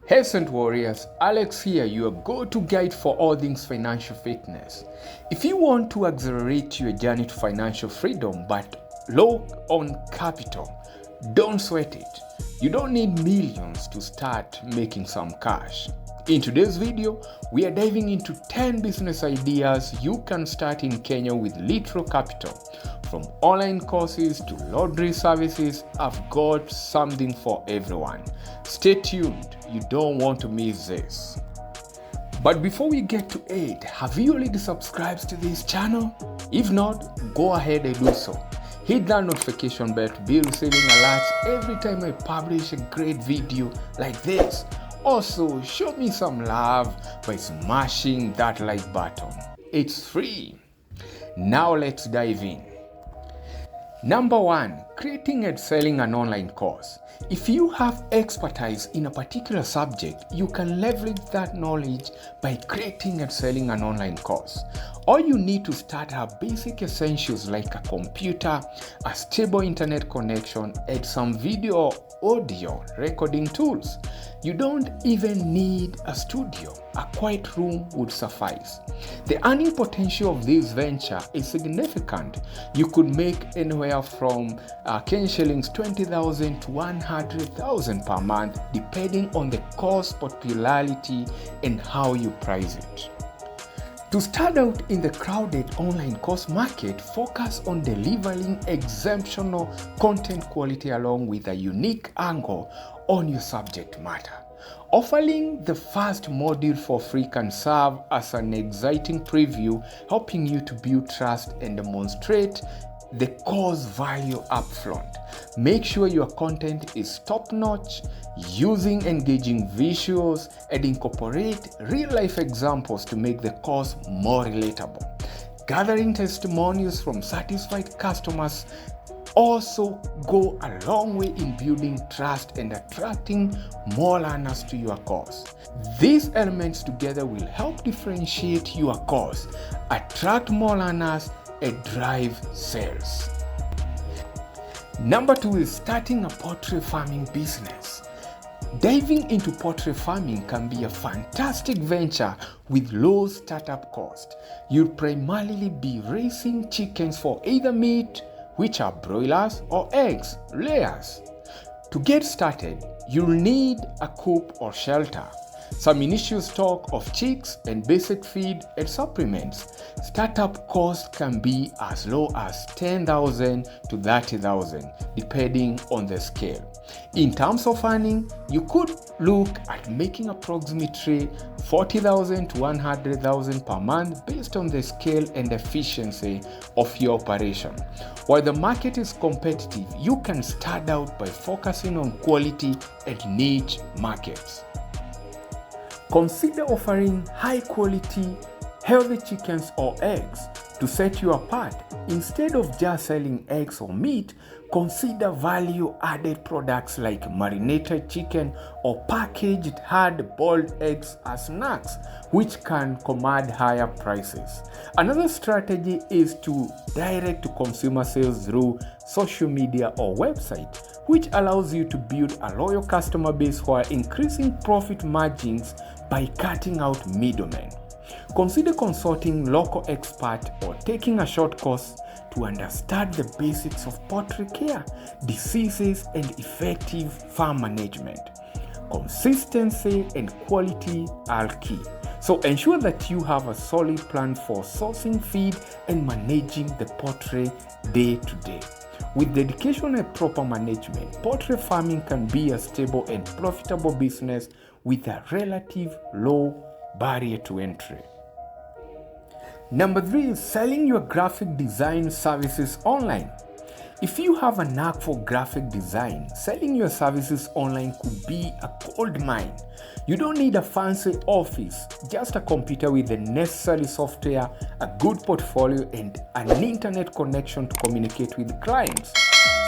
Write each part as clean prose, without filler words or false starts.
Hey Warriors, Alex here, your go-to guide for all things financial fitness. If you want to accelerate your journey to financial freedom but low on capital, don't sweat it. You don't need millions to start making some cash. In today's video, we are diving into 10 business ideas you can start in Kenya with little capital. From online courses to laundry services, I've got something for everyone. Stay tuned, you don't want to miss this. But before we get to it, have you already subscribed to this channel? If not, go ahead and do so. Hit that notification bell to be receiving alerts every time I publish a great video like this. Also, show me some love by smashing that like button. It's free. Now let's dive in. Number 1, creating and selling an online course. If you have expertise in a particular subject, you can leverage that knowledge by creating and selling an online course. All you need to start are basic essentials like a computer, a stable internet connection, and some video or audio recording tools. You don't even need a studio. A quiet room would suffice. The earning potential of this venture is significant. You could make anywhere from Kenyan shillings 20,000 to 100,000 per month, depending on the course popularity and how you price it. To start out in the crowded online course market, focus on delivering exceptional content quality along with a unique angle on your subject matter. Offering the first module for free can serve as an exciting preview, helping you to build trust and demonstrate the course value upfront. Make sure your content is top-notch, using engaging visuals, and incorporate real-life examples to make the course more relatable. Gathering testimonials from satisfied customers also go a long way in building trust and attracting more learners to your course. These elements together will help differentiate your course, attract more learners, and drive sales. Number 2 is starting a poultry farming business. Diving into poultry farming can be a fantastic venture with low startup cost. You'll primarily be raising chickens for either meat, which are broilers, or eggs, layers. To get started, you'll need a coop or shelter, some initial stock of chicks, and basic feed and supplements. Startup costs can be as low as 10,000 to 30,000, depending on the scale. In terms of earning, you could look at making approximately 40,000 to 100,000 per month based on the scale and efficiency of your operation. While the market is competitive, you can start out by focusing on quality and niche markets. Consider offering high-quality, healthy chickens or eggs to set you apart. Instead of just selling eggs or meat, consider value-added products like marinated chicken or packaged hard-boiled eggs as snacks, which can command higher prices. Another strategy is to direct-to-consumer sales through social media or website, which allows you to build a loyal customer base while increasing profit margins by cutting out middlemen. Consider consulting local experts or taking a short course to understand the basics of poultry care, diseases, and effective farm management. Consistency and quality are key. So ensure that you have a solid plan for sourcing feed and managing the poultry day to day. With dedication and proper management, poultry farming can be a stable and profitable business with a relative low barrier to entry. Number 3 is selling your graphic design services online. If you have a knack for graphic design, selling your services online could be a gold mine. You don't need a fancy office, just a computer with the necessary software, a good portfolio, and an internet connection to communicate with clients.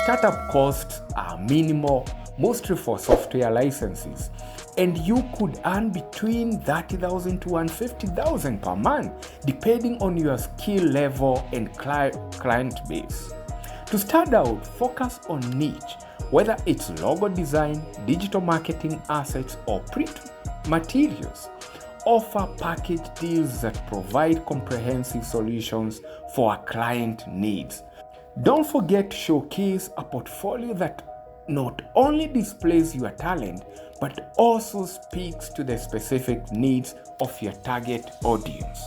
Startup costs are minimal, mostly for software licenses, and you could earn between 30,000 to 150,000 per month, depending on your skill level and client base. To start out, focus on niche. whether it's logo design, digital marketing assets, or print materials. Offer package deals that provide comprehensive solutions for our client needs. Don't forget to showcase a portfolio that not only displays your talent, but also speaks to the specific needs of your target audience.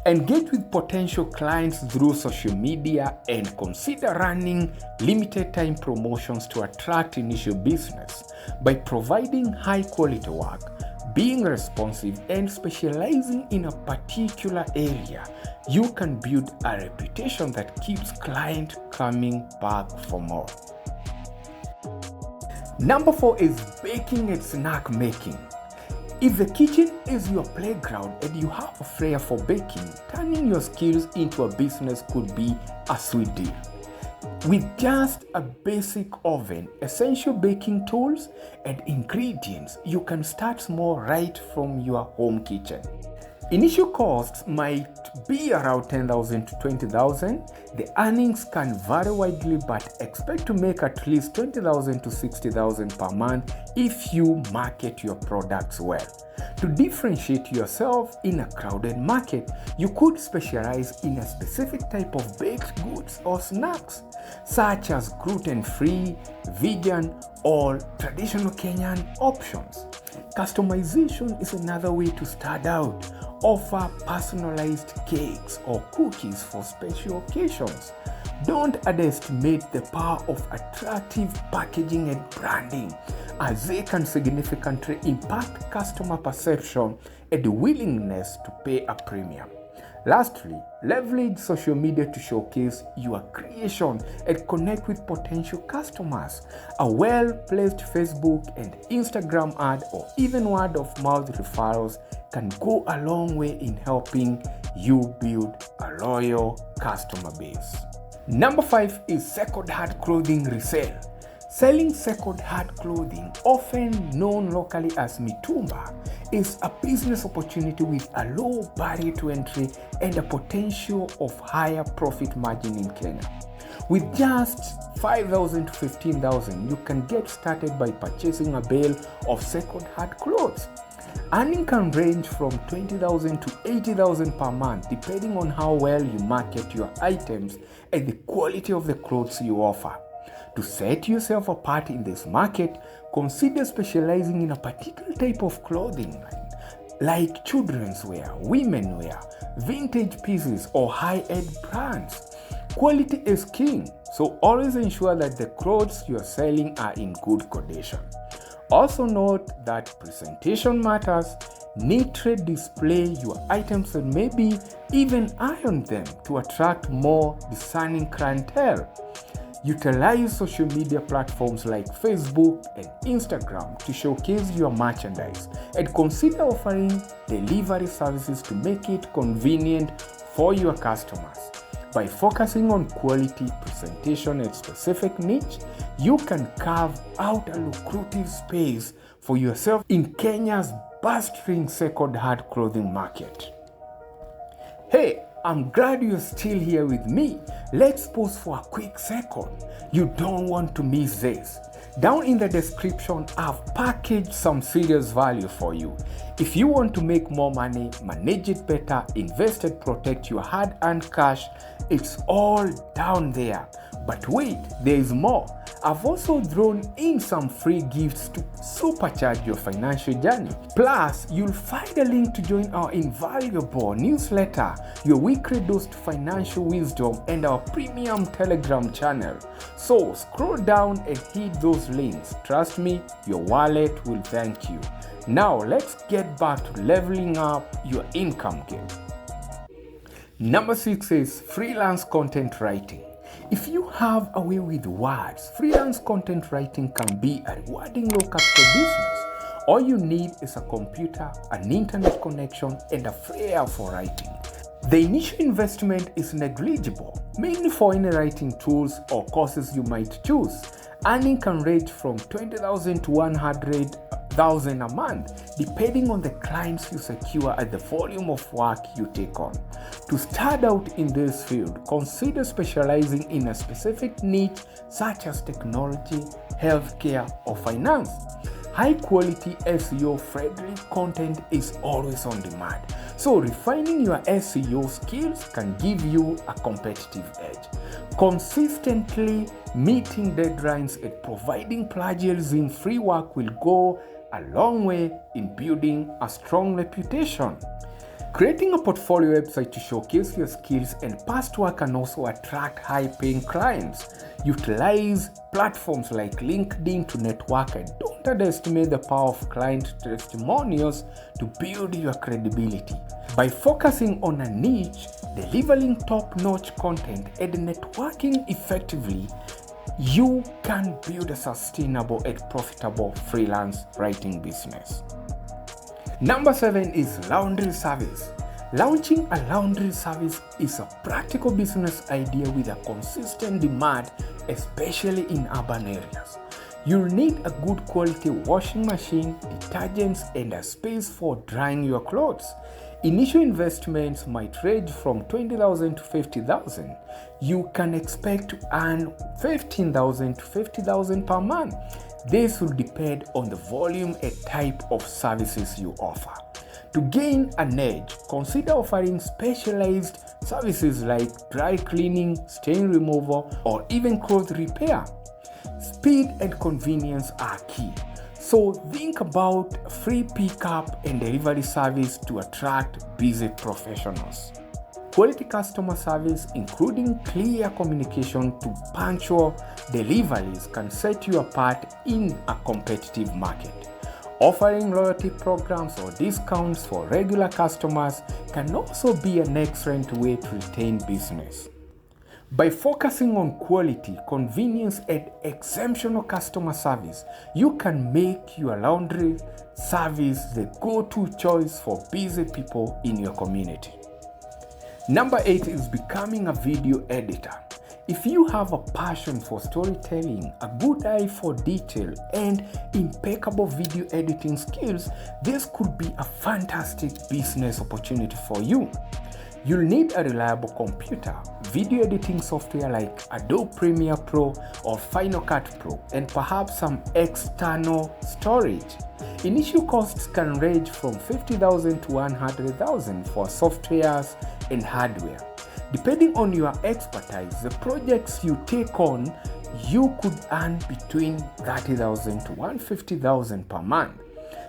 Engage with potential clients through social media and consider running limited time promotions to attract initial business. By providing high quality work, being responsive, and specializing in a particular area, you can build a reputation that keeps clients coming back for more. Number 4 is baking and snack making. If the kitchen is your playground and you have a flair for baking, turning your skills into a business could be a sweet deal. With just a basic oven, essential baking tools, and ingredients, you can start small right from your home kitchen. Initial costs might be around 10,000 to 20,000. The earnings can vary widely, but expect to make at least 20,000 to 60,000 per month if you market your products well. To differentiate yourself in a crowded market, you could specialize in a specific type of baked goods or snacks, such as gluten-free, vegan, or traditional Kenyan options. Customization is another way to stand out. Offer personalized cakes or cookies for special occasions. Don't underestimate the power of attractive packaging and branding, as they can significantly impact customer perception and willingness to pay a premium. Lastly, leverage social media to showcase your creation and connect with potential customers. A well-placed Facebook and Instagram ad or even word-of-mouth referrals can go a long way in helping you build a loyal customer base. Number 5 is second-hand clothing resale. Selling second-hand clothing, often known locally as mitumba, is a business opportunity with a low barrier to entry and a potential of higher profit margin in Kenya. With just 5,000 to 15,000, you can get started by purchasing a bale of second-hand clothes. Earning can range from 20,000 to 80,000 per month, depending on how well you market your items and the quality of the clothes you offer. To set yourself apart in this market, consider specializing in a particular type of clothing line, like children's wear, women wear, vintage pieces, or high-end brands. Quality is king, so always ensure that the clothes you are selling are in good condition. Also note that presentation matters. Neatly display your items and maybe even iron them to attract more discerning clientele. Utilize social media platforms like Facebook and Instagram to showcase your merchandise, and consider offering delivery services to make it convenient for your customers. By focusing on quality, presentation, and specific niche, you can carve out a lucrative space for yourself in Kenya's bustling second-hand clothing market. Hey, I'm glad you're still here with me. Let's pause for a quick second. You don't want to miss this. Down in the description, I've packaged some serious value for you. If you want to make more money, manage it better, invest and protect your hard-earned cash, it's all down there. But wait, there is more. I've also thrown in some free gifts to supercharge your financial journey. Plus, you'll find a link to join our invaluable newsletter, your weekly dose to financial wisdom, and our premium Telegram channel. So scroll down and hit those links. Trust me, your wallet will thank you. Now let's get back to leveling up your income game. Number 6 is freelance content writing. If you have a way with words, freelance content writing can be a rewarding low-capital business. All you need is a computer, an internet connection, and a flair for writing. The initial investment is negligible, mainly for any writing tools or courses you might choose. Earning can range from 20,000 to 100,000 $1,000 a month, depending on the clients you secure and the volume of work you take on. To stand out in this field, consider specializing in a specific niche such as technology, healthcare, or finance. High-quality SEO-friendly content is always on demand, so refining your SEO skills can give you a competitive edge. Consistently meeting deadlines and providing plagiarism-free work will go a long way in building a strong reputation. Creating a portfolio website to showcase your skills and past work can also attract high-paying clients. Utilize platforms like LinkedIn to network and don't underestimate the power of client testimonials to build your credibility. By focusing on a niche, delivering top-notch content, and networking effectively, you can build a sustainable and profitable freelance writing business. Number 7 is laundry service. Launching a laundry service is a practical business idea with a consistent demand, especially in urban areas. You'll need a good quality washing machine, detergents, and a space for drying your clothes. Initial investments might range from $20,000 to $50,000. You can expect to earn $15,000 to $50,000 per month. This will depend on the volume and type of services you offer. To gain an edge, consider offering specialized services like dry cleaning, stain removal, or even clothes repair. Speed and convenience are key, so think about free pickup and delivery service to attract busy professionals. Quality customer service, including clear communication to punctual deliveries, can set you apart in a competitive market. Offering loyalty programs or discounts for regular customers can also be an excellent way to retain business. By focusing on quality, convenience, and exceptional customer service, you can make your laundry service the go-to choice for busy people in your community. Number 8 is becoming a video editor. If you have a passion for storytelling, a good eye for detail, and impeccable video editing skills, this could be a fantastic business opportunity for you. You'll need a reliable computer, video editing software like Adobe Premiere Pro or Final Cut Pro, and perhaps some external storage. Initial costs can range from $50,000 to $100,000 for softwares and hardware. Depending on your expertise, the projects you take on, you could earn between $30,000 to $150,000 per month.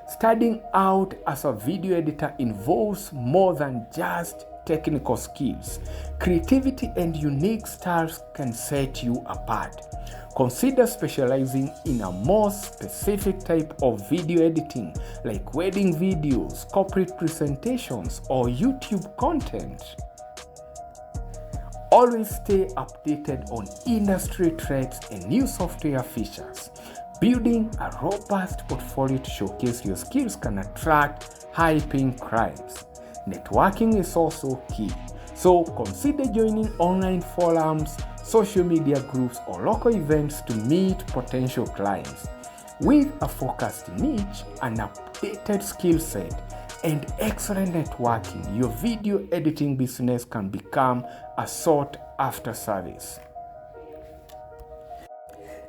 Starting out as a video editor involves more than just technical skills. Creativity and unique styles can set you apart. Consider specializing in a more specific type of video editing, like wedding videos, corporate presentations, or YouTube content. Always stay updated on industry trends and new software features. Building a robust portfolio to showcase your skills can attract high-paying clients. Networking is also key, so consider joining online forums, social media groups, or local events to meet potential clients. With a focused niche, an updated skill set, and excellent networking, your video editing business can become a sought-after service.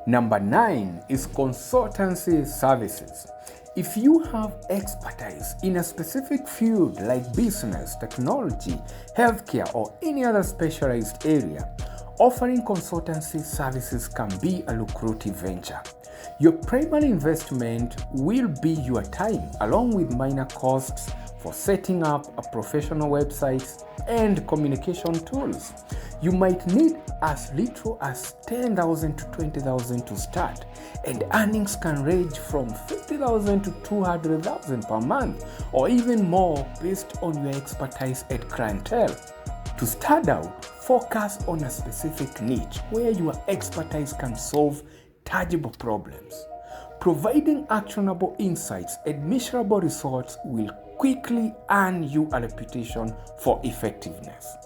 Number 9 is consultancy services. If you have expertise in a specific field like business, technology, healthcare, or any other specialized area, offering consultancy services can be a lucrative venture. Your primary investment will be your time, along with minor costs for setting up a professional website and communication tools. You might need as little as $10,000 to $20,000 to start, and earnings can range from $50,000 to $200,000 per month, or even more based on your expertise and clientele. To start out, focus on a specific niche where your expertise can solve tangible problems. Providing actionable insights and measurable results will quickly earn you a reputation for effectiveness.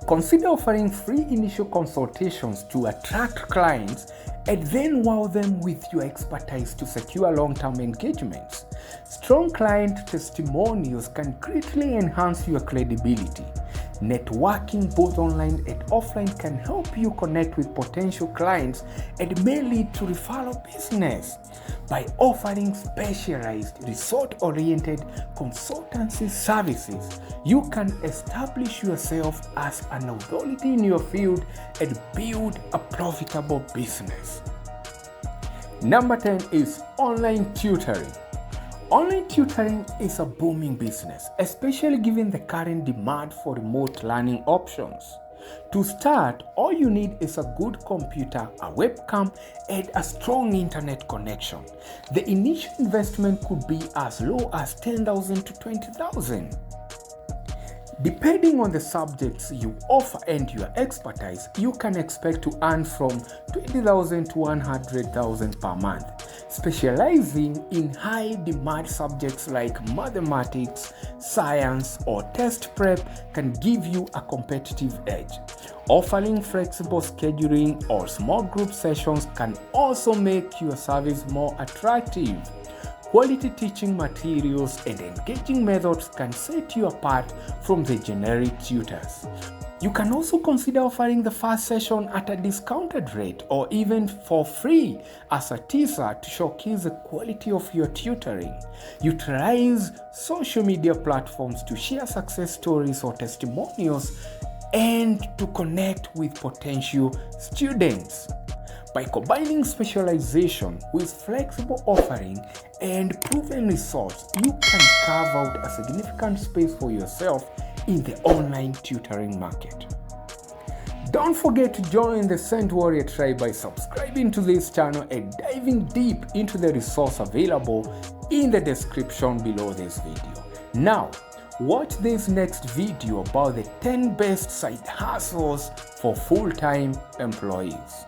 Consider offering free initial consultations to attract clients and then wow them with your expertise to secure long-term engagements. Strong client testimonials can greatly enhance your credibility. Networking both online and offline can help you connect with potential clients and may lead to referral business. By offering specialized, result-oriented consultancy services, you can establish yourself as an authority in your field and build a profitable business. Number 10 is online tutoring. Online tutoring is a booming business, especially given the current demand for remote learning options. To start, all you need is a good computer, a webcam, and a strong internet connection. The initial investment could be as low as $10,000 to $20,000. Depending on the subjects you offer and your expertise, you can expect to earn from $20,000 to $100,000 per month. Specializing in high-demand subjects like mathematics, science, or test prep can give you a competitive edge. Offering flexible scheduling or small group sessions can also make your service more attractive. Quality teaching materials and engaging methods can set you apart from the generic tutors. You can also consider offering the first session at a discounted rate or even for free as a teaser to showcase the quality of your tutoring. Utilize social media platforms to share success stories or testimonials and to connect with potential students. By combining specialization with flexible offering and proven results, you can carve out a significant space for yourself in the online tutoring market. Don't forget to join the Cent Warrior tribe by subscribing to this channel and diving deep into the resource available in the description below this video. Now, watch this next video about the 10 best side hustles for full-time employees.